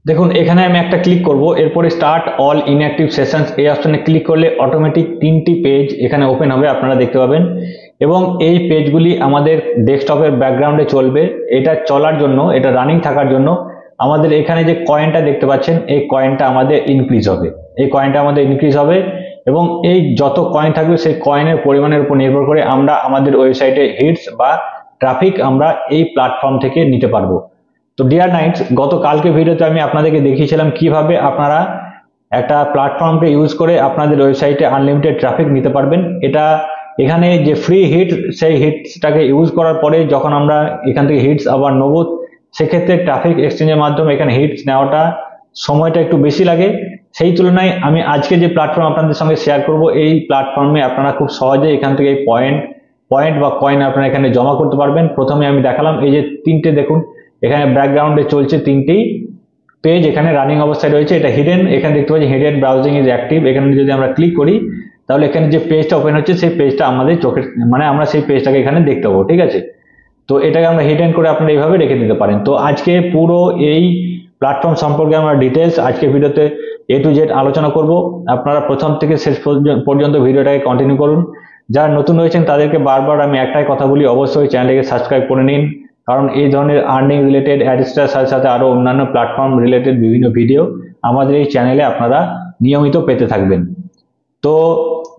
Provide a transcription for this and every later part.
দেখুন এখানে আমি একটা ক্লিক করব, এরপরে স্টার্ট অল ইনঅ্যাক্টিভ সেশনস এই অপশনে ক্লিক করলে অটোমেটিক 3টি পেজ এখানে ওপেন হবে, আপনারা দেখতে পাবেন। এবং এই পেজগুলি আমাদের ডেস্কটপের ব্যাকগ্রাউন্ডে চলবে। এটা চলার জন্য, এটা রানিং থাকার জন্য আমাদের এখানে যে কয়েনটা দেখতে পাচ্ছেন, এই কয়েনটা আমাদের ইনক্রিজ হবে, এই কয়েনটা আমাদের ইনক্রিজ হবে। এবং এই যত কয়েন থাকবে সেই কয়েনের পরিমাণের উপর নির্ভর করে আমরা আমাদের ওয়েবসাইটে হিটস বা ট্রাফিক আমরা এই প্ল্যাটফর্ম থেকে নিতে পারবো। তো ডিয়ার নাইটস, গতকালকে ভিডিওতে আমি আপনাদেরকে দেখিয়েছিলাম কিভাবে আপনারা একটা প্ল্যাটফর্মকে ইউজ করে আপনাদের ওয়েবসাইটে আনলিমিটেড ট্রাফিক নিতে পারবেন। এটা এখানে যে ফ্রি হিট, সেই হিটসটাকে ইউজ করার পরে যখন আমরা এখান থেকে হিটস আবার নেব, সেক্ষেত্রে ট্রাফিক এক্সচেঞ্জের মাধ্যমে এখানে হিটস নেওয়াটা সময়টা একটু বেশি লাগে। সেই তুলনায় আমি আজকে যে প্ল্যাটফর্ম আপনাদের সঙ্গে শেয়ার করব, এই প্ল্যাটফর্মে আপনারা খুব সহজে এখান থেকে পয়েন্ট বা কয়েন আপনারা এখানে জমা করতে পারবেন। প্রথমে আমি দেখালাম এই যে তিনটে, দেখুন এখানে ব্যাকগ্রাউন্ডে চলছে 3টি পেজ, এখানে রানিং অবস্থায় রয়েছে। এটা হিডেন, এখানে দেখতে পাচ্ছি হিডেন ব্রাউজিং ইজ অ্যাক্টিভ। এখানে যদি আমরা ক্লিক করি তাহলে এখানে যে পেজটা ওপেন হচ্ছে সেই পেজটা আমাদের চোখের, মানে আমরা সেই পেজটাকে এখানে দেখতে পাবো, ঠিক আছে। তো এটাকে আমরা হিডেন করে আপনারা এইভাবে রেখে দিতে পারেন। তো আজকে পুরো এই প্ল্যাটফর্ম সম্পর্কে আমরা ডিটেলস আজকে ভিডিওতে A to Z আলোচনা করব। আপনারা প্রথম থেকে শেষ পর্যন্ত ভিডিওটাকে কন্টিনিউ করুন। যারা নতুন হয়েছেন তাদেরকে বারবার আমি একটাই কথা বলি, অবশ্যই চ্যানেলটাকে সাবস্ক্রাইব করে নিন, কারণ এই ধরনের আর্নিং রিলেটেড, অ্যাডস্টার সাথে সাথে আরো অন্যান্য প্ল্যাটফর্ম রিলেটেড বিভিন্ন ভিডিও আমাদের এই চ্যানেলে আপনারা নিয়মিত পেতে থাকবেন। তো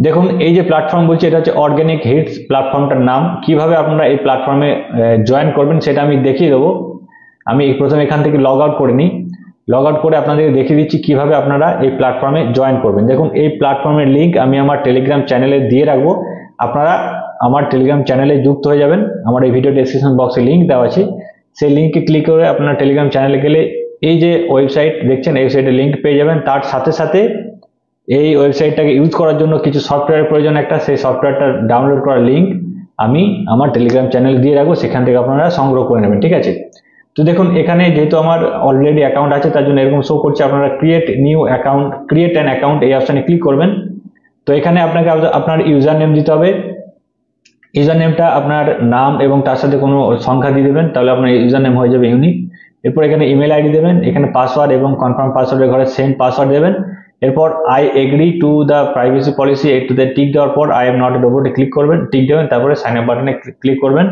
দেখুন এই যে প্ল্যাটফর্ম বলছি, এটা হচ্ছে অর্গানিক হিটস প্ল্যাটফর্মটার নাম। কিভাবে আপনারা এই প্ল্যাটফর্মে জয়েন করবেন সেটা আমি দেখিয়ে দেবো। আমি প্রথমে এখান থেকে লগ আউট করে নিই। লগ আউট করে আপনাদেরকে দেখিয়ে দিচ্ছি কিভাবে আপনারা এই প্ল্যাটফর্মে জয়েন করবেন। দেখুন এই প্ল্যাটফর্মের লিঙ্ক আমি আমার টেলিগ্রাম চ্যানেলে দিয়ে রাখবো, আপনারা আমার টেলিগ্রাম চ্যানেলে যুক্ত হয়ে যাবেন। আমার এই ভিডিও ডেসক্রিপশন বক্সে লিঙ্ক দেওয়া আছে, সেই লিঙ্কে ক্লিক করে আপনারা টেলিগ্রাম চ্যানেলে গেলে এই যে ওয়েবসাইট দেখছেন, এই ওয়েবসাইটের লিঙ্ক পেয়ে যাবেন। তার সাথে সাথে এই ওয়েবসাইটটাকে ইউজ করার জন্য কিছু সফটওয়্যারের প্রয়োজন, একটা সেই সফটওয়্যারটা ডাউনলোড করার লিঙ্ক আমি আমার টেলিগ্রাম চ্যানেল দিয়ে রাখবো, সেখান থেকে আপনারা সংগ্রহ করে নেবেন, ঠিক আছে। তো দেখুন এখানে যেহেতু আমার অলরেডি অ্যাকাউন্ট আছে তার জন্য এরকম শো করছে। আপনারা create new account, create an account এই অপশনে ক্লিক করবেন। তো এখানে আপনাকে আপনার ইউজার নেম দিতে হবে। ইউজার নেমটা আপনার নাম এবং তার সাথে কোনো সংখ্যা দিয়ে দেবেন, তাহলে আপনার ইউজার নেম হয়ে যাবে ইউনিক। এরপর এখানে ইমেল আইডি দেবেন, এখানে পাসওয়ার্ড এবং কনফার্ম পাসওয়ার্ডের ঘরে সেন্ড পাসওয়ার্ড দেবেন। এরপর I agree to the privacy policy, একটু টিক দেওয়ার পর আই এম নট এ রোবটে ক্লিক করবেন, টিক দেবেন, তারপরে সাইন আপ বাটনে ক্লিক করবেন।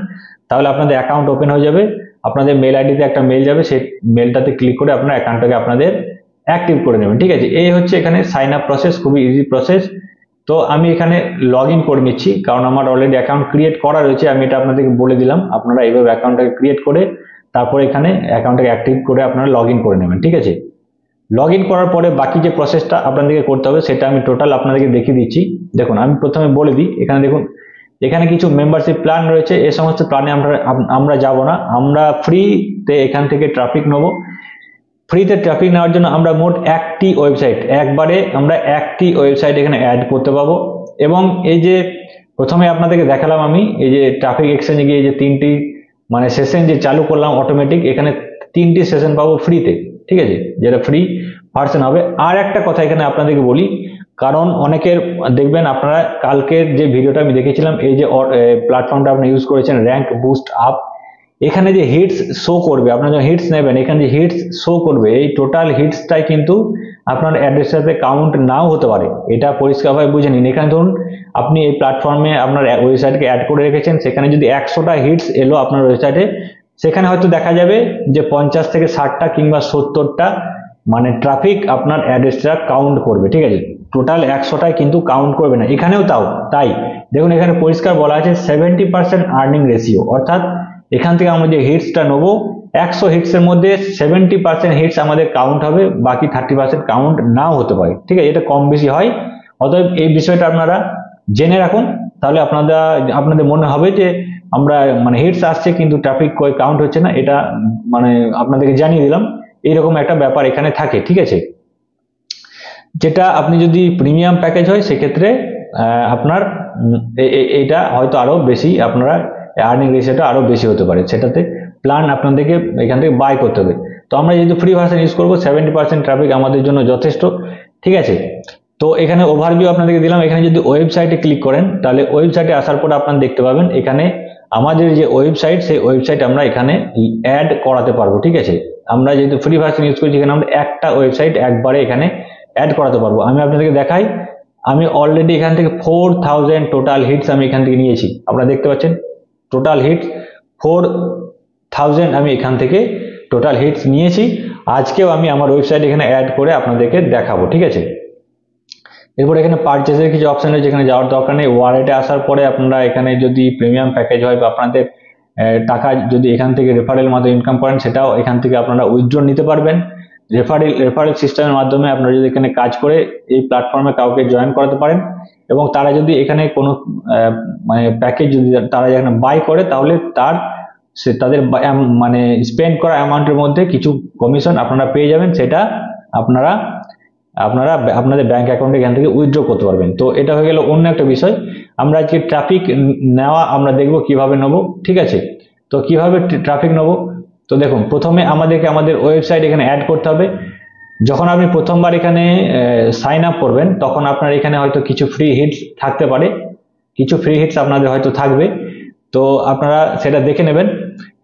তাহলে আপনাদের অ্যাকাউন্ট ওপেন হয়ে যাবে। আপনাদের মেল আইডিতে একটা মেল যাবে, সেই মেলটাতে ক্লিক করে আপনার অ্যাকাউন্টটাকে আপনাদের অ্যাক্টিভ করে নেবেন, ঠিক আছে। এই হচ্ছে এখানে সাইন আপ প্রসেস, খুবই ইজি প্রসেস। তো আমি এখানে লগ ইন করে নিচ্ছি, কারণ আমার অলরেডি অ্যাকাউন্ট ক্রিয়েট করা রয়েছে। আমি এটা আপনাদেরকে বলে দিলাম, আপনারা এইভাবে অ্যাকাউন্টটাকে ক্রিয়েট করে তারপরে এখানে অ্যাকাউন্টটাকে অ্যাক্টিভ করে আপনারা লগ ইন করে নেবেন, ঠিক আছে। লগ ইন করার পরে বাকি যে প্রসেসটা আপনাদেরকে করতে হবে সেটা আমি টোটাল আপনাদেরকে দেখিয়ে দিচ্ছি। দেখুন আমি প্রথমে বলে দিই, এখানে দেখুন এখানে কিছু মেম্বারশিপ প্ল্যান রয়েছে। এই সমস্ত প্ল্যানে আমরা যাব না, আমরা ফ্রিতে এখান থেকে ট্রাফিক নেব। ফ্রিতে ট্রাফিক নেওয়ার জন্য আমরা মোট একটি ওয়েবসাইট, একবারে আমরা একটি ওয়েবসাইট এখানে অ্যাড করতে পারবো। এবং এই যে প্রথমে আপনাদেরকে দেখালাম আমি, এই যে ট্রাফিক এক্সচেঞ্জে গিয়ে যে 3টি মানে সেশন যে চালু করলাম অটোমেটিক, এখানে 3টি সেশন পাবো ফ্রিতে, ঠিক আছে, যেটা ফ্রি ভার্সন হবে। আর একটা কথা এখানে আপনাদেরকে বলি, কারণ অনেকের দেখবেন আপনারা কালকের যে ভিডিওটা আমি দেখেছিলাম, এই যে প্ল্যাটফর্মটা আপনি ইউজ করেছেন র্যাঙ্ক বুস্ট আপ, এখানে যে হিটস শো করবে, আপনারা যখন হিটস নেবেন এখানে যে হিটস শো করবে, এই টোটাল হিটসটাই কিন্তু আপনার অ্যাড্রেসটাতে কাউন্ট নাও হতে পারে। এটা পরিষ্কারভাবে বুঝে নিন। এখানে ধরুন আপনি এই প্ল্যাটফর্মে আপনার ওয়েবসাইটকে অ্যাড করে রেখেছেন, সেখানে যদি 100টা হিটস এলো আপনার ওয়েবসাইটে, সেখানে হয়তো দেখা যাবে যে 50 থেকে 60টা কিংবা 70টা মানে ট্রাফিক আপনার অ্যাড্রেসটা কাউন্ট করবে, ঠিক আছে। টোটাল 100টাই কিন্তু কাউন্ট করবে না। এখানেও তাই দেখুন এখানে পরিষ্কার বলা আছে 70% আর্নিং রেশিও, অর্থাৎ এখান থেকে আমরা যে হিটসটা নেবো 100 হিটসের মধ্যে 70% হিটস আমাদের কাউন্ট হবে, বাকি 30% কাউন্ট নাও হতে পারে, ঠিক আছে। এটা কম বেশি হয়। অতএব এই বিষয়টা আপনারা জেনে রাখুন, তাহলে আপনাদের মনে হবে যে আমরা মানে হিটস আসছে কিন্তু ট্রাফিক কাউন্ট হচ্ছে না। এটা মানে আপনাদেরকে জানিয়ে দিলাম, এইরকম একটা ব্যাপার এখানে থাকে, ঠিক আছে। যেটা আপনি যদি প্রিমিয়াম প্যাকেজ হয় সেক্ষেত্রে আপনার এটা হয়তো আরো বেশি, আপনারা আর্নিং রেশিওটা আরো বেশি হতে পারে, সেটাতে প্ল্যান আপনাদেরকে এখান থেকে বাই করতে হবে। তো আমরা যেহেতু ফ্রি ভার্সন ইউজ করবো, 70% ট্রাফিক আমাদের জন্য যথেষ্ট, ঠিক আছে। তো এখানে ওভারভিউ আপনাদেরকে দিলাম। এখানে যদি ওয়েবসাইটে ক্লিক করেন তাহলে ওয়েবসাইটে আসার পর আপনারা দেখতে পাবেন এখানে আমাদের যে ওয়েবসাইট, সেই ওয়েবসাইট আমরা এখানে অ্যাড করাতে পারবো, ঠিক আছে। আমরা যেহেতু ফ্রি ভার্সন ইউজ করছি, এখানে আমরা একটা ওয়েবসাইট একবারে এখানে অ্যাড করাতে পারবো। আমি আপনাদেরকে দেখাই, আমি অলরেডি এখান থেকে 4000 টোটাল হিটস আমি এখান থেকে নিয়েছি। আপনারা দেখতে পাচ্ছেন টোটাল হিটস 4000 আমি এখান থেকে টোটাল হিটস নিয়েছি। আজকেও আমি আমার ওয়েবসাইট এখানে অ্যাড করে আপনাদেরকে দেখাবো, ঠিক আছে। এরপর এখানে পারচেজের কিছু অপশন রয়েছে, এখানে যাওয়ার দরকার নেই। ওয়ালেটে আসার পরে আপনারা এখানে যদি প্রিমিয়াম প্যাকেজ হয় বা আপনাদের টাকা যদি এখান থেকে রেফারেল মাধ্যমে ইনকাম করেন, সেটাও এখান থেকে আপনারা উইথড্র নিতে পারবেন। রেফারেল সিস্টেমের মাধ্যমে আপনারা যদি এখানে কাজ করে এই প্ল্যাটফর্মে কাউকে জয়েন করাতে পারেন, এবং তারা যদি এখানে কোনো মানে প্যাকেজ যদি তারা এখানে বাই করে, তাহলে তাদের মানে স্পেন্ড করা অ্যামাউন্টের মধ্যে কিছু কমিশন আপনারা পেয়ে যাবেন, সেটা আপনারা আপনাদের ব্যাংক অ্যাকাউন্টে এখান থেকে উইথড্র করতে পারবেন। তো এটা হয়ে গেল অন্য একটা বিষয়। আমরা আজকে ট্রাফিক নেওয়া আমরা দেখব কিভাবে নেব, ঠিক আছে। তো কিভাবে ট্রাফিক নেব, তো দেখুন প্রথমে আমাদেরকে আমাদের ওয়েবসাইট এখানে অ্যাড করতে হবে। যখন আপনি প্রথমবার এখানে সাইন আপ করবেন, তখন আপনার এখানে হয়তো কিছু ফ্রি হিটস থাকতে পারে, কিছু ফ্রি হিটস আপনাদের হয়তো থাকবে। তো আপনারা সেটা দেখে নেবেন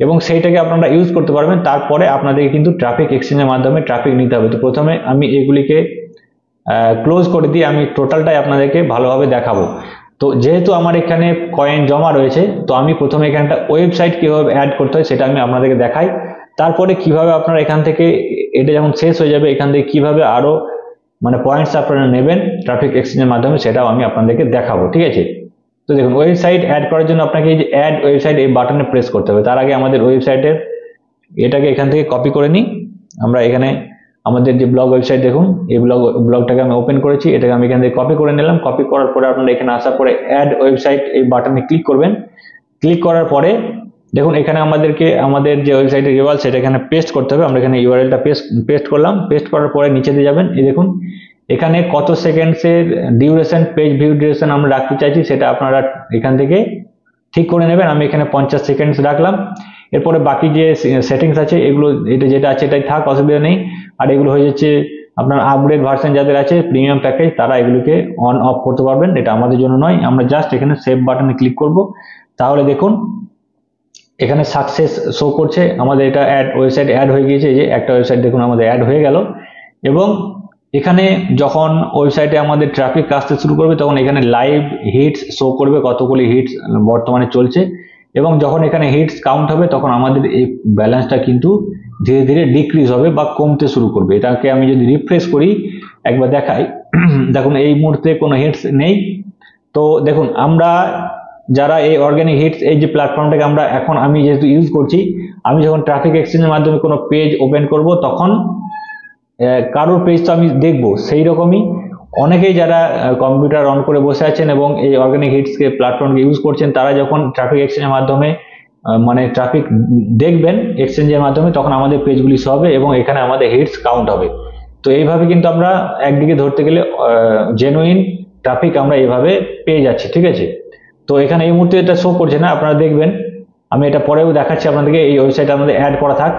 এবং সেইটাকে আপনারা ইউজ করতে পারবেন। তারপরে আপনাদেরকে কিন্তু ট্রাফিক এক্সচেঞ্জের মাধ্যমে ট্রাফিক নিতে হবে। তো প্রথমে আমি এগুলিকে ক্লোজ করে দিয়ে আমি টোটালটাই আপনাদেরকে ভালোভাবে দেখাবো। তো যেহেতু আমার এখানে কয়েন জমা রয়েছে, তো আমি প্রথমে এখানটা ওয়েবসাইট কিভাবে অ্যাড করতে হয় সেটা আমি আপনাদেরকে দেখাই। তারপরে কিভাবে আপনারা এখান থেকে এটা যখন শেষ হয়ে যাবে, এখান থেকে কিভাবে আরো মানে পয়েন্টস আপনারা নেবেন ট্রাফিক এক্সচেঞ্জের মাধ্যমে, সেটাও আমি আপনাদেরকে দেখাবো, ঠিক আছে। তো দেখুন ওয়েবসাইট অ্যাড করার জন্য আপনাকে এই যে অ্যাড ওয়েবসাইট এই বাটনে প্রেস করতে হবে। তার আগে আমাদের ওয়েবসাইটের এটাকে এখান থেকে কপি করে নিই। আমরা এখানে আমাদের যে ব্লগ ওয়েবসাইট দেখুন, এই ব্লগটাকে আমি ওপেন করেছি, এটাকে আমি এখান থেকে কপি করে নিলাম। কপি করার পরে আপনারা এখানে আসার পরে অ্যাড ওয়েবসাইট এই বাটনে ক্লিক করবেন। ক্লিক করার পরে দেখুন এখানে আমাদেরকে আমাদের যে ওয়েবসাইটের ইউআরএল সেটা এখানে পেস্ট করতে হবে। আমরা এখানে ইউআরএলটা পেস্ট করলাম। পেস্ট করার পরে নিচে দিয়ে যাবেন, এই দেখুন এখানে কত সেকেন্ডসের ডিউরেশন, পেজ ভিউ ডিউরেশন আমরা রাখতে চাইছি, সেটা আপনারা এখান থেকে ঠিক করে নেবেন। আমি এখানে 50 সেকেন্ডস রাখলাম। এরপরে বাকি যে সেটিংস আছে এগুলো, এটা যেটা আছে এটাই থাক, অসুবিধা নেই। আর এগুলো হয়ে যাচ্ছে আপনার আপগ্রেড ভার্সন যাদের আছে প্রিমিয়াম প্যাকেজ, তারা এগুলোকে অন অফ করতে পারবেন, এটা আমাদের জন্য নয়। আমরা জাস্ট এখানে সেভ বাটনে ক্লিক করব। তাহলে দেখুন এখানে সাকসেস শো করছে, আমাদের এটা ওয়েবসাইট অ্যাড হয়ে গিয়েছে। এই যে একটা ওয়েবসাইট দেখুন আমাদের অ্যাড হয়ে গেল। এবং এখানে যখন ওয়েবসাইটে আমাদের ট্রাফিক আসতে শুরু করবে, তখন এখানে লাইভ হিটস শো করবে, কতগুলি হিটস বর্তমানে চলছে। এবং যখন এখানে হিটস কাউন্ট হবে, তখন আমাদের এই ব্যালেন্সটা কিন্তু ধীরে ধীরে ডিক্রিজ হবে বা কমতে শুরু করবে। এটাকে আমি যদি রিফ্রেশ করি, একবার দেখাই, দেখুন এই মুহূর্তে কোনো হিটস নেই। তো দেখুন আমরা যারা এই অর্গানিক হিটস এই যে প্ল্যাটফর্মটাকে আমরা এখন আমি যেহেতু ইউজ করছি, আমি যখন ট্রাফিক এক্সচেঞ্জের মাধ্যমে কোনো পেজ ওপেন করব, তখন কারোর পেজ তো আমি দেখবো, সেই রকমই অনেকেই যারা কম্পিউটার অন করে বসে আছেন এবং এই অর্গানিক হিটসকে প্ল্যাটফর্মকে ইউজ করছেন, তারা যখন ট্রাফিক এক্সচেঞ্জের মাধ্যমে মানে ট্রাফিক দেখবেন এক্সচেঞ্জের মাধ্যমে, তখন আমাদের পেজগুলি শো হবে এবং এখানে আমাদের হিটস কাউন্ট হবে। তো এইভাবে কিন্তু আমরা একদিকে ধরতে গেলে জেনুইন ট্রাফিক আমরা এইভাবে পেয়ে যাচ্ছি, ঠিক আছে। তো এখানে এই মুহূর্তে এটা শো করছে না, আপনারা দেখবেন, আমি এটা পরেও দেখাচ্ছি আপনাদেরকে। এই ওয়েবসাইটে আমাদের অ্যাড করা থাক।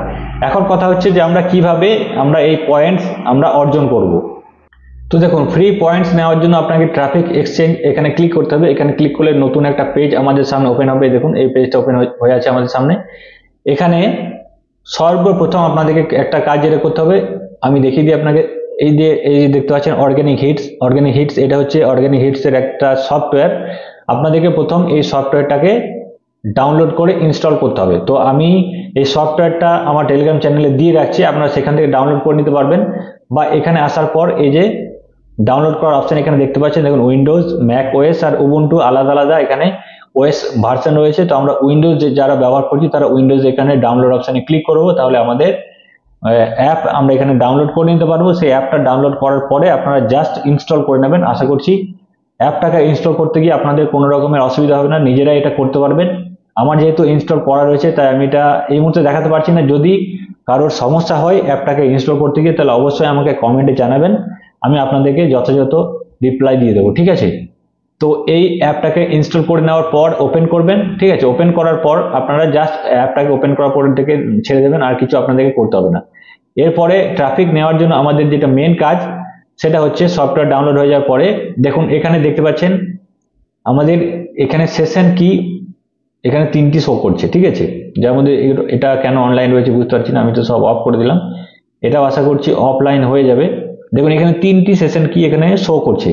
এখন কথা হচ্ছে যে আমরা কিভাবে আমরা এই পয়েন্টস আমরা অর্জন করব। তো দেখুন ফ্রি পয়েন্টস নেওয়ার জন্য আপনাকে ট্রাফিক এক্সচেঞ্জ এখানে ক্লিক করতে হবে। এখানে ক্লিক করলে নতুন একটা পেজ আমাদের সামনে ওপেন হবে। দেখুন এই পেজটা ওপেন হয়ে আছে আমাদের সামনে। এখানে সর্বপ্রথম আপনাদেরকে একটা কাজ যেটা করতে হবে, আমি দেখিয়ে দিই আপনাকে। এই যে দেখতে পাচ্ছেন অর্গানিক হিটস, এটা হচ্ছে অর্গানিক হিটস এর একটা সফটওয়্যার। আপনাদেরকে প্রথম এই সফটওয়্যারটাকে ডাউনলোড করে ইনস্টল করতে হবে। তো আমি এই সফটওয়্যারটা আমার টেলিগ্রাম চ্যানেলে দিয়ে রাখছি, আপনারা সেখান থেকে ডাউনলোড করে নিতে পারবেন। বা এখানে আসার পর এই যে ডাউনলোড করার অপশন এখানে দেখতে পাচ্ছেন, দেখুন উইন্ডোজ, ম্যাক ওএস আর উবুন্টু আলাদা আলাদা এখানে ওএস ভার্সন রয়েছে। তো আমরা উইন্ডোজ যারা ব্যবহার করছি তারা উইন্ডোজ এখানে ডাউনলোড অপশনে ক্লিক করবো, তাহলে আমাদের অ্যাপ আমরা এখানে ডাউনলোড করে নিতে পারবো। সেই অ্যাপটা ডাউনলোড করার পরে আপনারা জাস্ট ইনস্টল করে নেবেন। আশা করছি অ্যাপটাকে ইনস্টল করতে গিয়ে আপনাদের কোনো রকমের অসুবিধা হবে না, নিজেরাই এটা করতে পারবেন। আমার যেহেতু ইনস্টল করা রয়েছে, তাই আমি এটা এই মুহূর্তে দেখাতে পারছি না। যদি কারোর সমস্যা হয় অ্যাপটাকে ইনস্টল করতে গিয়ে, তাহলে অবশ্যই আমাকে কমেন্টে জানাবেন, আমি আপনাদেরকে যথাযথ রিপ্লাই দিয়ে দেবো, ঠিক আছে। তো এই অ্যাপটাকে ইনস্টল করে নেওয়ার পর ওপেন করবেন, ঠিক আছে। ওপেন করার পর আপনারা জাস্ট অ্যাপটাকে ওপেন করার পর থেকে ছেড়ে দেবেন, আর কিছু আপনাদেরকে করতে হবে না। এরপরে ট্রাফিক নেওয়ার জন্য আমাদের যেটা মেন কাজ, সেটা হচ্ছে সফটওয়্যার ডাউনলোড হয়ে যাওয়ার পরে দেখুন এখানে দেখতে পাচ্ছেন আমাদের এখানে সেশন কি এখানে 3টি শো করছে, ঠিক আছে। যার মধ্যে এটা কেন অনলাইন রয়েছে বুঝতে পারছি না, আমি তো সব অফ করে দিলাম। এটাও আশা করছি অফলাইন হয়ে যাবে। দেখুন এখানে 3টি সেশন কি এখানে শো করছে।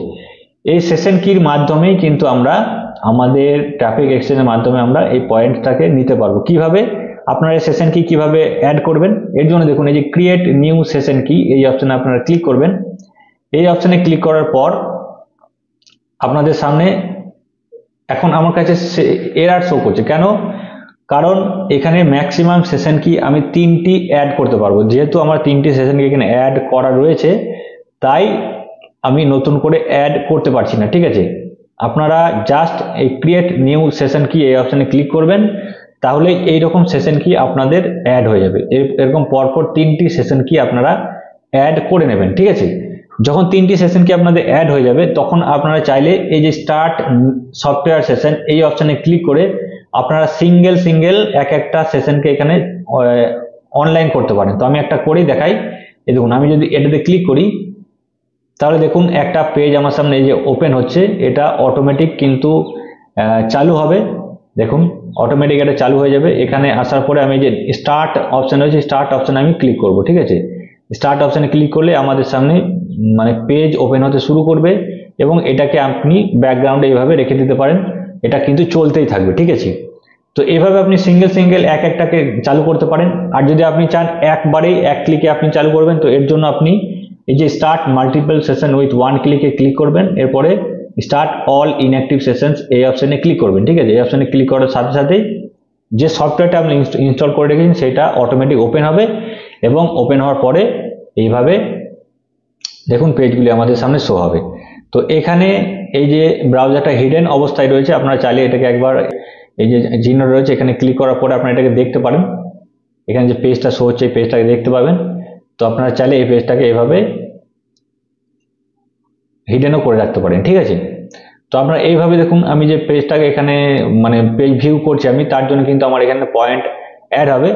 এই সেশন কির মাধ্যমেই কিন্তু আমরা আমাদের ট্রাফিক এক্সচেঞ্জের মাধ্যমে আমরা এই পয়েন্টটাকে নিতে পারবো। কিভাবে আপনারা সেশন কি কিভাবে অ্যাড করবেন, এর জন্য দেখুন এই যে ক্রিয়েট নিউ সেশন কি, এই অপশনে আপনারা ক্লিক করবেন। এই অপশনে ক্লিক করার পর আপনাদের সামনে এখন আমার কাছে এরর শো করছে। কেন? কারণ এখানে ম্যাক্সিমাম সেশন কি আমি 3টি অ্যাড করতে পারবো। যেহেতু আমার 3টি সেশন কি এখানে অ্যাড করা রয়েছে, তাই আমি নতুন করে অ্যাড করতে পারছি না, ঠিক আছে। আপনারা জাস্ট এই ক্রিয়েট নিউ সেশন কি এই অপশনে ক্লিক করবেন, তাহলে এইরকম সেশন কি আপনাদের অ্যাড হয়ে যাবে। এরকম পরপর 3টি সেশন কি আপনারা অ্যাড করে নেবেন, ঠিক আছে। যখন 3টি সেশন কি আপনাদের অ্যাড হয়ে যাবে, তখন আপনারা চাইলে এই যে স্টার্ট সফটওয়্যার সেশন এই অপশনে ক্লিক করে আপনারা সিঙ্গেল এক একটা সেশনকে এখানে অনলাইন করতে পারেন। তো আমি একটা করেই দেখাই। এই দেখুন আমি যদি এটাতে ক্লিক করি, তাহলে দেখুন একটা পেজ আমার সামনে এই যে ওপেন হচ্ছে, এটা অটোমেটিক কিন্তু চালু হবে। দেখুন অটোমেটিক এটা চালু হয়ে যাবে। এখানে আসার পরে আমি যে স্টার্ট অপশন রয়েছে, স্টার্ট অপশনে আমি ক্লিক করব, ঠিক আছে। স্টার্ট অপশনে ক্লিক করলে আমাদের সামনে মানে পেজ ওপেন হতে শুরু করবে, এবং এটাকে আপনি ব্যাকগ্রাউন্ডে এইভাবে রেখে দিতে পারেন, এটা কিন্তু চলতেই থাকবে, ঠিক আছে। তো এইভাবে আপনি সিঙ্গেল এক একটাকে চালু করতে পারেন। আর যদি আপনি চান একবারেই এক ক্লিকে আপনি চালু করবেন, তো এর জন্য আপনি এই যে start multiple session with one ক্লিকে ক্লিক করবেন, এরপরে স্টার্ট অল ইনঅ্যাক্টিভ সেশনস এই অপশনে ক্লিক করবেন, ঠিক আছে। এই অপশনে ক্লিক করার সাথে সাথেই যে সফটওয়্যারটা আপনি ইনস্টল করে রেখেছেন সেটা অটোমেটিক ওপেন হবে, এবং ওপেন হওয়ার পরে এইভাবে দেখুন পেজগুলি আমাদের সামনে শো হবে। তো এখানে এই যে ব্রাউজারটা হিডেন অবস্থায় রয়েছে, আপনারা চাইলে এটাকে একবার এই যে চিহ্ন রয়েছে এখানে ক্লিক করার পরে আপনারা এটাকে দেখতে পারেন। এখানে যে পেজটা শো হচ্ছে এই পেজটাকে দেখতে পাবেন। তো আপনারা চাইলে এই পেজটাকে এভাবে হিডেনও করে রাখতে পারেন, ঠিক আছে। তো আপনারা এইভাবে দেখুন আমি যে পেজটাকে এখানে মানে পেজ ভিউ করছি আমি, তার জন্য কিন্তু আমার এখানে পয়েন্ট অ্যাড হবে।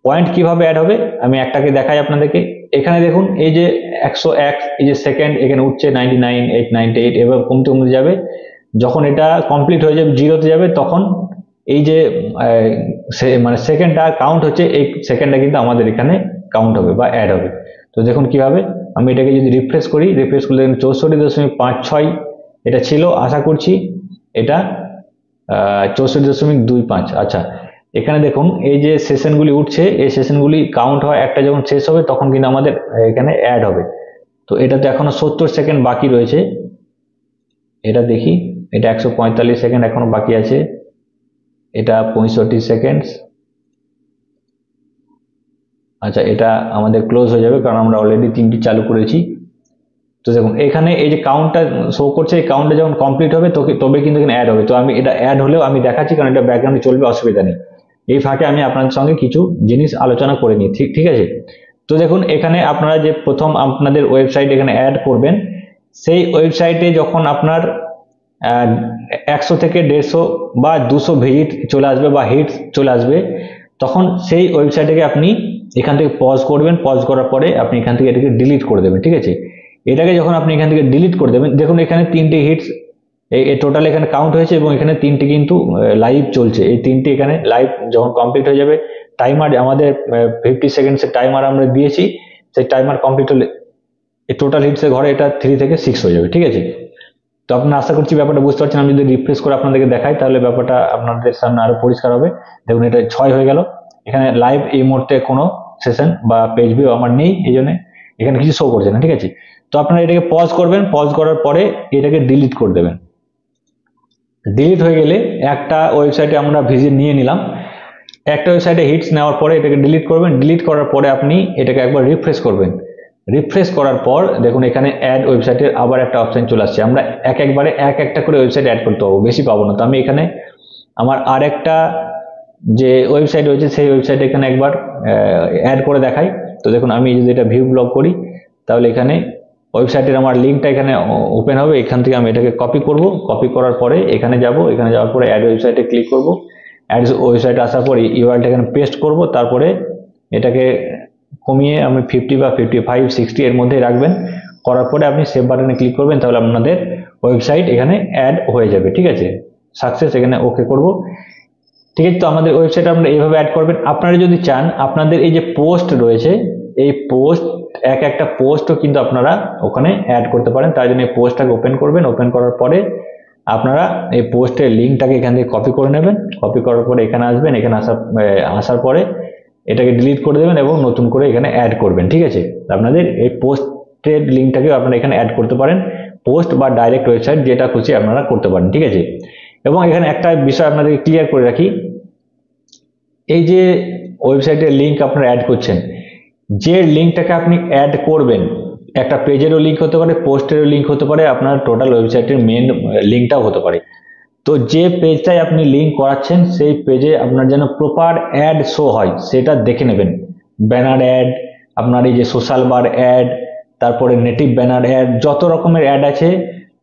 পয়েন্ট কিভাবে অ্যাড হবে আমি একটাকে দেখাই আপনাদেরকে। এখানে দেখুন এই যে 101 এই যে সেকেন্ড এখানে উঠছে 99, 898 এভাবে কমতে কমতে যাবে। যখন এটা কমপ্লিট হয়ে যাবে, জিরোতে যাবে, তখন এই যে মানে সেকেন্ডটা কাউন্ট হচ্ছে, এই সেকেন্ডটা কিন্তু আমাদের এখানে কাউন্ট হবে বা অ্যাড হবে। তো দেখুন কিভাবে আমি এটাকে যদি রিফ্রেশ করি, রিফ্রেশ করলে 64.56 এটা ছিল। আশা করছি এটা 64.25। আচ্ছা, এখানে দেখুন এই যে সেশনগুলি উঠছে, এই সেশনগুলি কাউন্ট হয়, একটা যখন শেষ হবে তখন কিন্তু আমাদের এখানে অ্যাড হবে। তো এটাতে এখনো 70 সেকেন্ড বাকি রয়েছে। এটা দেখি, এটা 145 সেকেন্ড এখনো বাকি আছে, এটা 65 সেকেন্ড। আচ্ছা, এটা আমাদের ক্লোজ হয়ে যাবে কারণ আমরা অলরেডি 3টি চালু করেছি। তো দেখুন এখানে এই যে কাউন্টটা শো করছে, এই কাউন্টটা যখন কমপ্লিট হবে তবে কিন্তু এখানে অ্যাড হবে। তো আমি এটা অ্যাড হলেও আমি দেখাচ্ছি কারণ এটা ব্যাকগ্রাউন্ডে চলবে, অসুবিধা নেই। এই ফাঁকে আমি আপনাদের সঙ্গে কিছু জিনিস আলোচনা করে নিই, ঠিক আছে। তো দেখুন এখানে আপনারা যে প্রথম আপনাদের ওয়েবসাইট এখানে অ্যাড করবেন, সেই ওয়েবসাইটে যখন আপনার 100 থেকে 150 বা 200 ভিজিট চলে আসবে বা হিট চলে আসবে, তখন সেই ওয়েবসাইটকে আপনি এখান থেকে পজ করবেন। পজ করার পরে আপনি এখান থেকে এটাকে ডিলিট করে দেবেন, ঠিক আছে। এটাকে যখন আপনি এখান থেকে ডিলিট করে দেবেন, দেখুন এখানে 3টে হিটস এই টোটাল এখানে কাউন্ট হয়েছে, এবং এখানে 3টি কিন্তু লাইভ চলছে। এই 3টি এখানে লাইভ যখন কমপ্লিট হয়ে যাবে, টাইমার আমাদের 50 সেকেন্ডসের টাইমার আমরা দিয়েছি, সেই টাইমার কমপ্লিট হলে এই টোটাল হিটসের ঘরে এটা 3 থেকে 6 হয়ে যাবে, ঠিক আছে। তো আপনারা আশা করছি ব্যাপারটা বুঝতে পারছেন। আমি যদি রিফ্রেশ করে আপনাদেরকে দেখাই তাহলে ব্যাপারটা আপনাদের সামনে আরো পরিষ্কার হবে। দেখুন এটা 6 হয়ে গেল। এখানে লাইভ এই মুহূর্তে কোনো সেশন বা পেজ ভিউ আমার নেই, এই জন্য এখানে কিছু শো করছে না, ঠিক আছে। তো আপনারা এটাকে পজ করবেন, পজ করার পরে এটাকে ডিলিট করে দেবেন। ডিলিট হয়ে গেলে একটা ওয়েবসাইটে আমরা ভিজিট নিয়ে নিলাম, একটা ওয়েবসাইটে হিটস নেওয়ার পরে এটাকে ডিলিট করবেন। ডিলিট করার পরে আপনি এটাকে একবার রিফ্রেশ করবেন। রিফ্রেশ করার পর দেখুন এখানে অ্যাড ওয়েবসাইটের আবার একটা অপশন চলে আসছে। আমরা একবারে একটা করে ওয়েবসাইট অ্যাড করতে পারবো, বেশি পাবো না। তো আমি এখানে আমার আরেকটা যে ওয়েবসাইট রয়েছে সেই ওয়েবসাইট এখানে একবার অ্যাড করে দেখাই। তো দেখুন আমি যদি এটা ভিউ ব্লগ করি, তাহলে এখানে ওয়েবসাইটের আমার লিঙ্কটা এখানে ওপেন হবে। এখান থেকে আমি এটাকে কপি করব। কপি করার পরে এখানে যাব, এখানে যাওয়ার পরে অ্যাড ওয়েবসাইটে ক্লিক করব। অ্যাড ওয়েবসাইটে আসার পরে ইউআরএলটা এখানে পেস্ট করব। তারপরে এটাকে কমিয়ে আমি 50 বা 55, 60 এর মধ্যে রাখবেন। করার পরে আপনি সেভ বাটনে ক্লিক করবেন, তাহলে আপনাদের ওয়েবসাইট এখানে অ্যাড হয়ে যাবে, ঠিক আছে। সাকসেস, এখানে ওকে করব। ঠিক আছে। তো আমাদের ওয়েবসাইটে আপনারা এইভাবে অ্যাড করবেন। আপনারা যদি চান আপনাদের এই যে পোস্ট রয়েছে, এই পোস্ট একটা পোস্টও কিন্তু আপনারা ওখানে অ্যাড করতে পারেন। তার জন্য এই পোস্টটাকে ওপেন করবেন। ওপেন করার পরে আপনারা এই পোস্টের লিঙ্কটাকে এখান থেকে কপি করে নেবেন। কপি করার পরে এখানে আসবেন। এখানে আসার পরে এটাকে ডিলিট করে দেবেন এবং নতুন করে এখানে অ্যাড করবেন। ঠিক আছে। আপনাদের এই পোস্টের লিঙ্কটাকে আপনারা এখানে অ্যাড করতে পারেন। পোস্ট বা ডাইরেক্ট ওয়েবসাইট যেটা খুশি আপনারা করতে পারেন। ঠিক আছে। এবং এখানে একটা বিষয় আপনাদেরকে ক্লিয়ার করে রাখি, এই যে ওয়েবসাইটের লিঙ্ক আপনারা অ্যাড করছেন, যে লিঙ্কটাকে আপনি অ্যাড করবেন, একটা পেজেরও লিঙ্ক হতে পারে, পোস্টেরও লিঙ্ক হতে পারে, আপনার টোটাল ওয়েবসাইটের মেন লিঙ্কটাও হতে পারে। তো যে পেজটাই আপনি লিঙ্ক করাচ্ছেন সেই পেজে আপনার যেন প্রপার অ্যাড শো হয় সেটা দেখে নেবেন। ব্যানার অ্যাড, আপনার এই যে সোশ্যাল বার অ্যাড, তারপরে নেটিভ ব্যানার অ্যাড, যত রকমের অ্যাড আছে,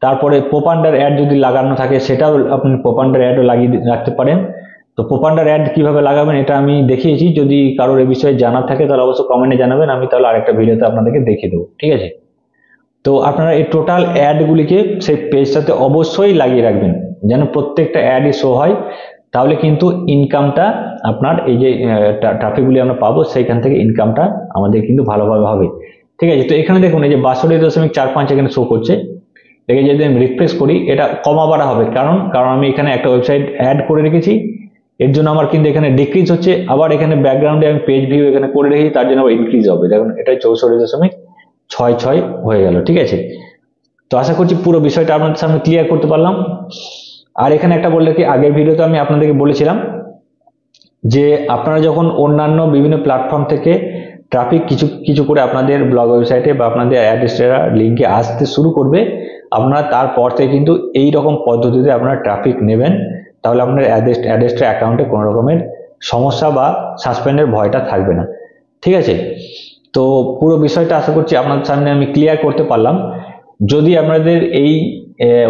তারপরে পোপান্ডার অ্যাড যদি লাগানো থাকে সেটাও আপনি পোপান্ডার অ্যাডও লাগিয়ে রাখতে পারেন। তো পোপান্ডার অ্যাড কিভাবে লাগাবেন এটা আমি দেখিয়েছি, যদি কারোর এই বিষয়ে জানার থাকে তাহলে অবশ্যই কমেন্টে জানাবেন, আমি তাহলে আরেকটা ভিডিওতে আপনাদেরকে দেখিয়ে দেবো। ঠিক আছে। তো আপনারা এই টোটাল অ্যাডগুলিকে সেই পেজটাতে অবশ্যই লাগিয়ে রাখবেন যেন প্রত্যেকটা অ্যাডই শো হয়, তাহলে কিন্তু ইনকামটা আপনার এই যে ট্রাফিকগুলি আমরা পাবো সেইখান থেকে ইনকামটা আমাদের কিন্তু ভালোভাবে হবে। ঠিক আছে। তো এখানে দেখুন এই যে 62.45 এখানে শো করছে। এটাকে যদি আমি রিফ্রেশ করি এটা কমা বাড়া হবে, কারণ আমি এখানে একটা ওয়েবসাইট অ্যাড করে রেখেছি, এর জন্য আমার কিন্তু এখানে ডিক্রিজ হচ্ছে। আবার এখানে ব্যাকগ্রাউন্ডে আমি পেজ ভিউ এখানে করে রেখেছি, তার জন্য আবার ইনক্রিজ হবে। দেখুন এটা 64.66 হয়ে গেল। ঠিক আছে। তো আশা করছি পুরো বিষয়টা আপনাদের সামনে ক্লিয়ার করতে পারলাম। আর এখানে একটা বললে কি, আগের ভিডিওতে আমি আপনাদেরকে বলেছিলাম যে আপনারা যখন অন্যান্য বিভিন্ন প্ল্যাটফর্ম থেকে ট্রাফিক কিছু করে আপনাদের ব্লগ ওয়েবসাইটে বা আপনাদের অ্যাড্রেসটা লিঙ্কে আসতে শুরু করবে, আপনারা তারপর থেকে কিন্তু এই রকম পদ্ধতিতে আপনারা ট্রাফিক নেবেন, তাহলে আপনার অ্যাড্রেসটা অ্যাকাউন্টে কোনো রকমের সমস্যা বা সাসপেন্ডের ভয়টা থাকবে না। ঠিক আছে। তো পুরো বিষয়টা আশা করছি আপনাদের সামনে আমি ক্লিয়ার করতে পারলাম। যদি আপনাদের এই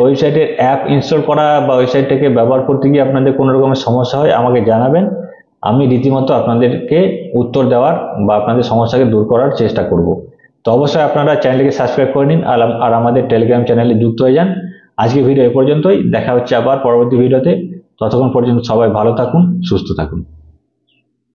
ওয়েবসাইটের অ্যাপ ইনস্টল করা বা ওয়েবসাইটটাকে ব্যবহার করতে গিয়ে আপনাদের কোনো রকমের সমস্যা হয় আমাকে জানাবেন, আমি রীতিমতো আপনাদেরকে উত্তর দেওয়ার বা আপনাদের সমস্যাকে দূর করার চেষ্টা করব। তো অবশ্যই আপনারা চ্যানেলটিকে সাবস্ক্রাইব করে নিন আর আমাদের টেলিগ্রাম চ্যানেলে যুক্ত হয়ে যান। আজকের ভিডিও এ পর্যন্তই, দেখা হচ্ছে আবার পরবর্তী ভিডিওতে। ততক্ষণ পর্যন্ত সবাই ভালো থাকুন, সুস্থ থাকুন।